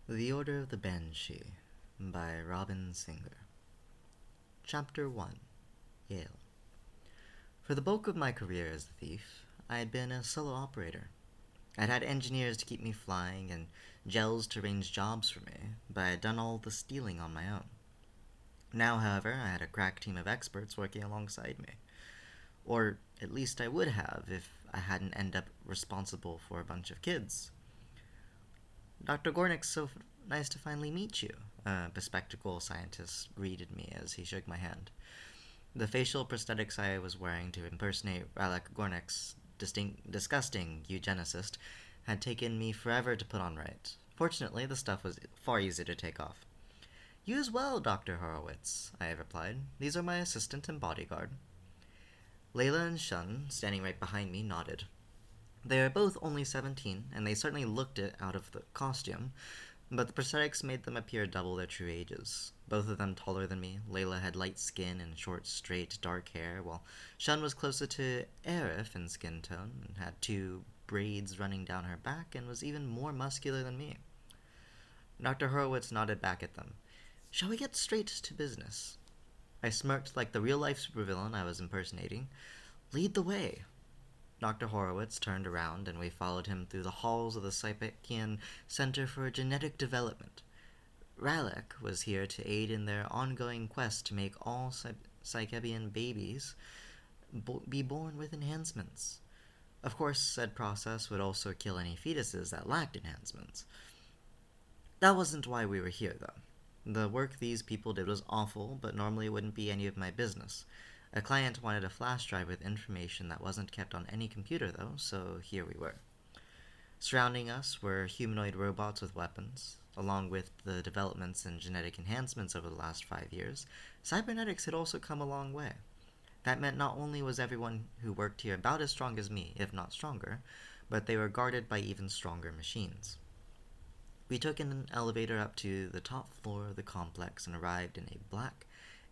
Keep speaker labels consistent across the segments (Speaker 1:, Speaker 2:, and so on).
Speaker 1: The Order of the Banshee by Robyn Singer. Chapter 1. Yale. For the bulk of my career as a thief, I had been a solo operator. I'd had engineers to keep me flying and gels to arrange jobs for me, but I had done all the stealing on my own. Now, however, I had a crack team of experts working alongside me. Or at least I would have if I hadn't ended up responsible for a bunch of kids. Dr. Gornick's so nice to finally meet you, a bespectacled scientist greeted me as he shook my hand. The facial prosthetics I was wearing to impersonate Ralek Gornick's disgusting eugenicist had taken me forever to put on right. Fortunately, the stuff was far easier to take off. You as well, Dr. Horowitz, I replied. These are my assistant and bodyguard. Layla and Shun, standing right behind me, nodded. They are both only 17, and they certainly looked it out of the costume, but the prosthetics made them appear double their true ages. Both of them taller than me. Layla had light skin and short, straight, dark hair, while Shun was closer to Arif in skin tone and had two braids running down her back and was even more muscular than me. Dr. Horowitz nodded back at them. Shall we get straight to business? I smirked like the real-life supervillain I was impersonating. Lead the way. Dr. Horowitz turned around, and we followed him through the halls of the Saipekian Center for Genetic Development. Ralek was here to aid in their ongoing quest to make all Saikebian babies be born with enhancements. Of course, said process would also kill any fetuses that lacked enhancements. That wasn't why we were here, though. The work these people did was awful, but normally it wouldn't be any of my business. A client wanted a flash drive with information that wasn't kept on any computer, though, so here we were. Surrounding us were humanoid robots with weapons. Along with the developments and genetic enhancements over the last 5 years, cybernetics had also come a long way. That meant not only was everyone who worked here about as strong as me, if not stronger, but they were guarded by even stronger machines. We took an elevator up to the top floor of the complex and arrived in a black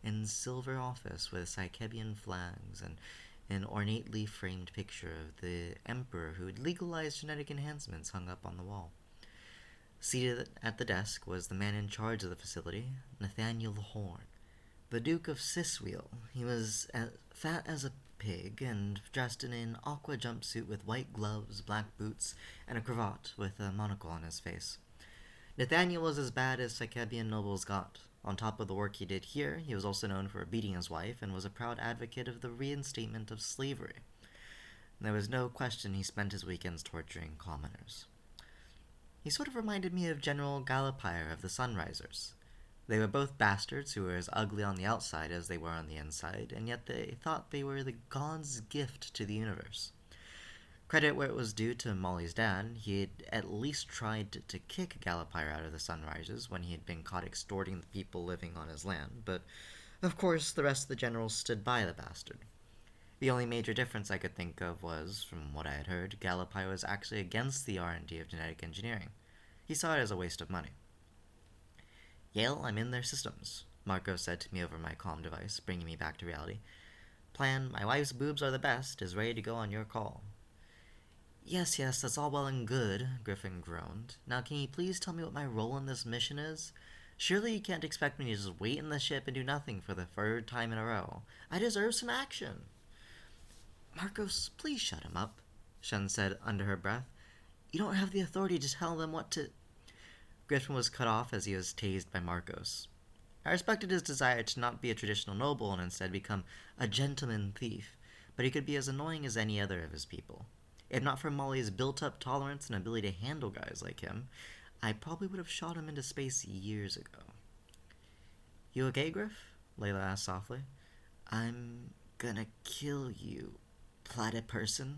Speaker 1: and silver office with Saikebian flags and an ornately framed picture of the emperor who had legalized genetic enhancements hung up on the wall. Seated at the desk was the man in charge of the facility, Nathaniel Horn, the Duke of Siswheel. He was as fat as a pig and dressed in an aqua jumpsuit with white gloves, black boots, and a cravat with a monocle on his face. Nathaniel was as bad as Saikebian nobles got. On top of the work he did here, he was also known for beating his wife and was a proud advocate of the reinstatement of slavery. There was no question he spent his weekends torturing commoners. He sort of reminded me of General Galapire of the Sunrisers. They were both bastards who were as ugly on the outside as they were on the inside, and yet they thought they were the god's gift to the universe. Credit where it was due to Molly's dad, he had at least tried to kick Galapire out of the Sunrisers when he had been caught extorting the people living on his land, but of course the rest of the generals stood by the bastard. The only major difference I could think of was, from what I had heard, Galapire was actually against the R&D of genetic engineering. He saw it as a waste of money. Yale, I'm in their systems, Marco said to me over my comm device, bringing me back to reality. Plan, my wife's boobs are the best, is ready to go on your call. Yes, that's all well and good, Griffin groaned. Now can you please tell me what my role in this mission is? Surely you can't expect me to just wait in the ship and do nothing for the third time in a row. I deserve some action. Marcos, please shut him up, Shun said under her breath. You don't have the authority to tell them what to... Griffin was cut off as he was tased by Marcos. I respected his desire to not be a traditional noble and instead become a gentleman thief, but he could be as annoying as any other of his people. If not for Molly's built-up tolerance and ability to handle guys like him, I probably would have shot him into space years ago. You okay, Griff? Layla asked softly. I'm gonna kill you, platyperson.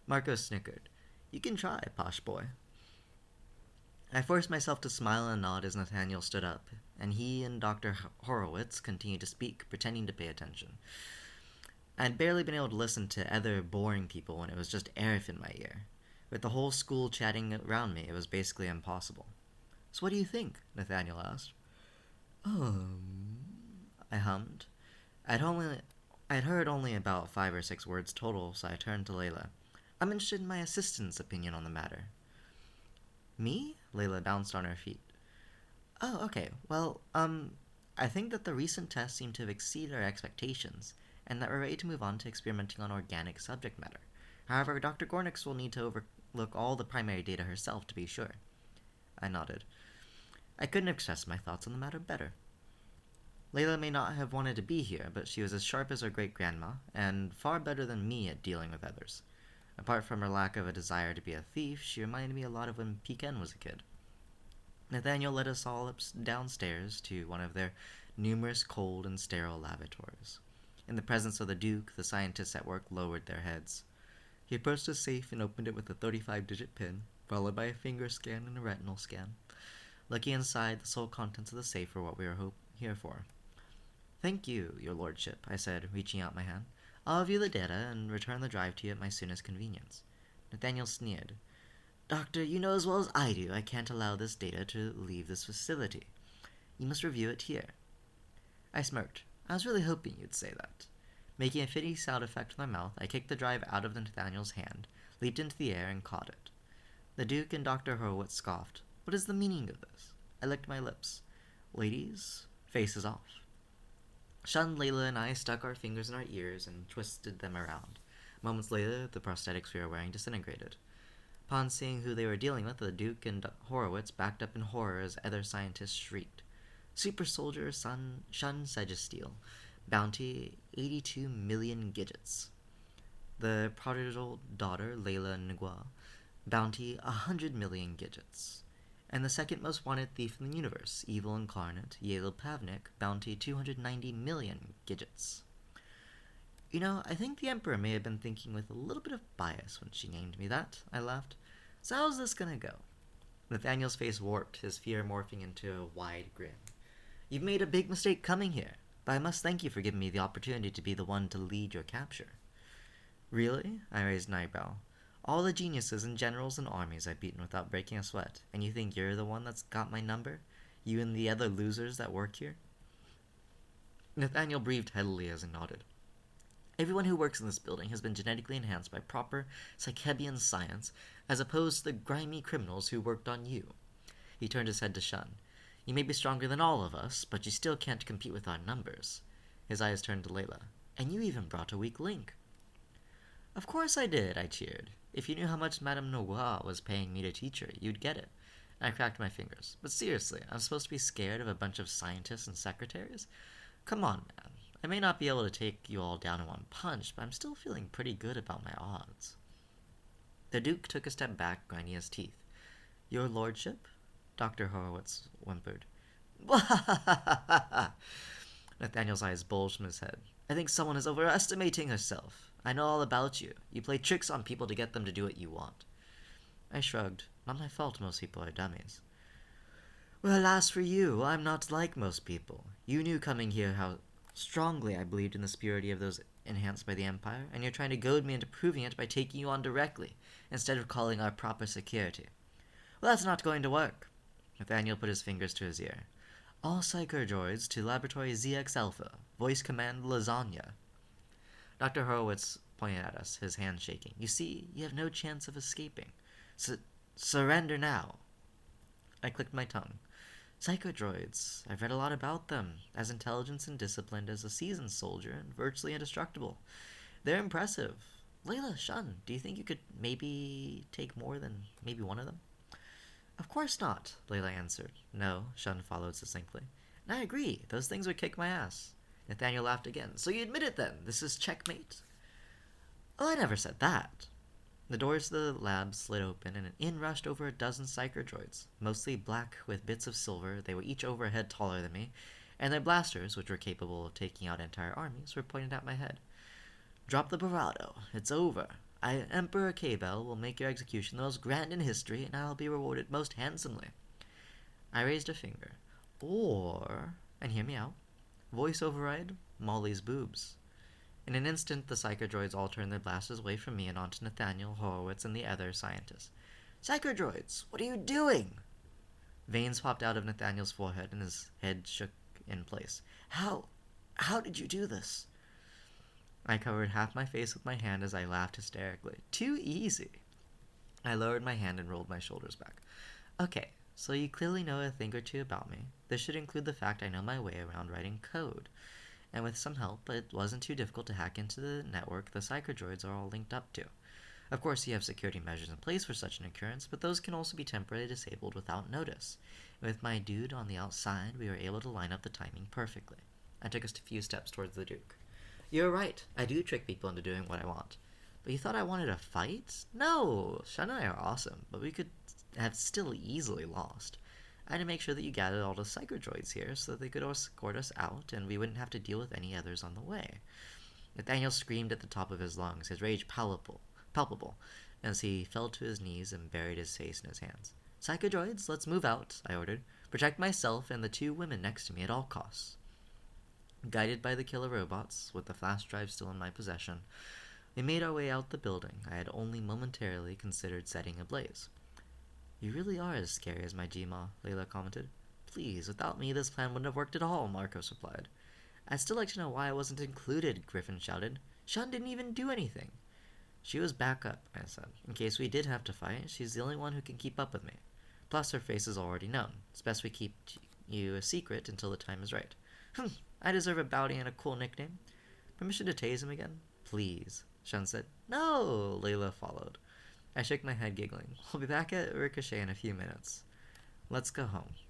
Speaker 1: Marco snickered. You can try, posh boy. I forced myself to smile and nod as Nathaniel stood up, and he and Dr. Horowitz continued to speak, pretending to pay attention. I'd barely been able to listen to other boring people when it was just Arif in my ear. With the whole school chatting around me, it was basically impossible. So what do you think? Nathaniel asked. I hummed. I'd heard only about 5 or 6 words total, so I turned to Layla. I'm interested in my assistant's opinion on the matter. Me? Layla bounced on her feet. Oh, okay. Well, I think that the recent tests seem to have exceeded our expectations, and that we're ready to move on to experimenting on organic subject matter. However, Dr. Gornix will need to overlook all the primary data herself to be sure. I nodded. I couldn't express my thoughts on the matter better. Layla may not have wanted to be here, but she was as sharp as her great-grandma, and far better than me at dealing with others. Apart from her lack of a desire to be a thief, she reminded me a lot of when Pekin was a kid. Nathaniel led us all downstairs to one of their numerous cold and sterile laboratories. In the presence of the Duke, the scientists at work lowered their heads. He approached a safe and opened it with a 35-digit pin, followed by a finger scan and a retinal scan. Looking inside, the sole contents of the safe were what we were here for. Thank you, your lordship, I said, reaching out my hand. I'll review the data and return the drive to you at my soonest convenience. Nathaniel sneered. Doctor, you know as well as I do I can't allow this data to leave this facility. You must review it here. I smirked. I was really hoping you'd say that. Making a fitty sound effect with my mouth, I kicked the drive out of Nathaniel's hand, leaped into the air, and caught it. The Duke and Dr. Horowitz scoffed. What is the meaning of this? I licked my lips. Ladies, faces off. Shun, Layla, and I stuck our fingers in our ears and twisted them around. Moments later, the prosthetics we were wearing disintegrated. Upon seeing who they were dealing with, the Duke and Horowitz backed up in horror as other scientists shrieked. Super Soldier Shun Segesteel. Bounty 82 million gidgets. The prodigal daughter, Layla Ngwa. Bounty 100 million gidgets. And the second most wanted thief in the universe, Evil Incarnate, Yale Pavnik, bounty 290 million gidgets. You know, I think the Emperor may have been thinking with a little bit of bias when she named me that, I laughed. So how's this gonna go? Nathaniel's face warped, his fear morphing into a wide grin. You've made a big mistake coming here, but I must thank you for giving me the opportunity to be the one to lead your capture. Really? I raised an eyebrow. All the geniuses and generals and armies I've beaten without breaking a sweat, and you think you're the one that's got my number? You and the other losers that work here? Nathaniel breathed heavily as he nodded. Everyone who works in this building has been genetically enhanced by proper Psychebian science, as opposed to the grimy criminals who worked on you. He turned his head to Shun. You may be stronger than all of us, but you still can't compete with our numbers. His eyes turned to Layla. And you even brought a weak link. Of course I did, I cheered. If you knew how much Madame Noir was paying me to teach her, you'd get it. I cracked my fingers. But seriously, I'm supposed to be scared of a bunch of scientists and secretaries? Come on, man. I may not be able to take you all down in one punch, but I'm still feeling pretty good about my odds. The Duke took a step back, grinding his teeth. Your lordship? Dr. Horowitz whimpered. Nathaniel's eyes bulged from his head. I think someone is overestimating herself. I know all about you. You play tricks on people to get them to do what you want. I shrugged. Not my fault most people are dummies. Well, alas for you, I'm not like most people. You knew coming here how strongly I believed in the purity of those enhanced by the Empire, and you're trying to goad me into proving it by taking you on directly, instead of calling our proper security. Well, that's not going to work. Nathaniel put his fingers to his ear. All psychodroids to Laboratory ZX Alpha. Voice command lasagna. Dr. Horowitz pointed at us, his hand shaking. You see, you have no chance of escaping. Surrender now. I clicked my tongue. Psychodroids. I've read a lot about them. As intelligent and disciplined as a seasoned soldier and virtually indestructible. They're impressive. Layla, Shun, do you think you could maybe take more than maybe one of them? Of course not, Layla answered. No, Shun followed succinctly. And I agree. Those things would kick my ass. Nathaniel laughed again. So you admit it then? This is checkmate? Oh, I never said that. The doors to the lab slid open, and in rushed over a dozen psychodroids. Mostly black with bits of silver, they were each over a head taller than me, and their blasters, which were capable of taking out entire armies, were pointed at my head. Drop the bravado. It's over. Emperor K-Bell will make your execution the most grand in history, and I'll be rewarded most handsomely. I raised a finger. Or, and hear me out, voice override Molly's boobs. In an instant, the psychodroids all turned their blasters away from me and onto Nathaniel, Horowitz, and the other scientists. Psychodroids, what are you doing? Veins popped out of Nathaniel's forehead, and his head shook in place. How did you do this? I covered half my face with my hand as I laughed hysterically. Too easy. I lowered my hand and rolled my shoulders back. Okay, So you clearly know a thing or two about me. This should include the fact I know my way around writing code. And with some help, it wasn't too difficult to hack into the network the psychodroids are all linked up to. Of course, you have security measures in place for such an occurrence, but those can also be temporarily disabled without notice. With my dude on the outside, we were able to line up the timing perfectly. I took a few steps towards the Duke. You're right, I do trick people into doing what I want. But you thought I wanted a fight? No! Sean and I are awesome, but we could have still easily lost. I had to make sure that you gathered all the psychodroids here so that they could escort us out and we wouldn't have to deal with any others on the way. Nathaniel screamed at the top of his lungs, his rage palpable, as he fell to his knees and buried his face in his hands. Psychodroids, let's move out, I ordered. Protect myself and the two women next to me at all costs. Guided by the killer robots, with the flash drive still in my possession, we made our way out the building I had only momentarily considered setting ablaze. You really are as scary as my Gma, Layla commented. Please, without me this plan wouldn't have worked at all, Marcos replied. I'd still like to know why I wasn't included, Griffin shouted. Sean didn't even do anything. She was backup, I said. In case we did have to fight, she's the only one who can keep up with me. Plus, her face is already known. It's best we keep you a secret until the time is right. I deserve a bounty and a cool nickname. Permission to tase him again? Please, Sean said. No, Layla followed. I shook my head, giggling. We'll be back at Ricochet in a few minutes. Let's go home.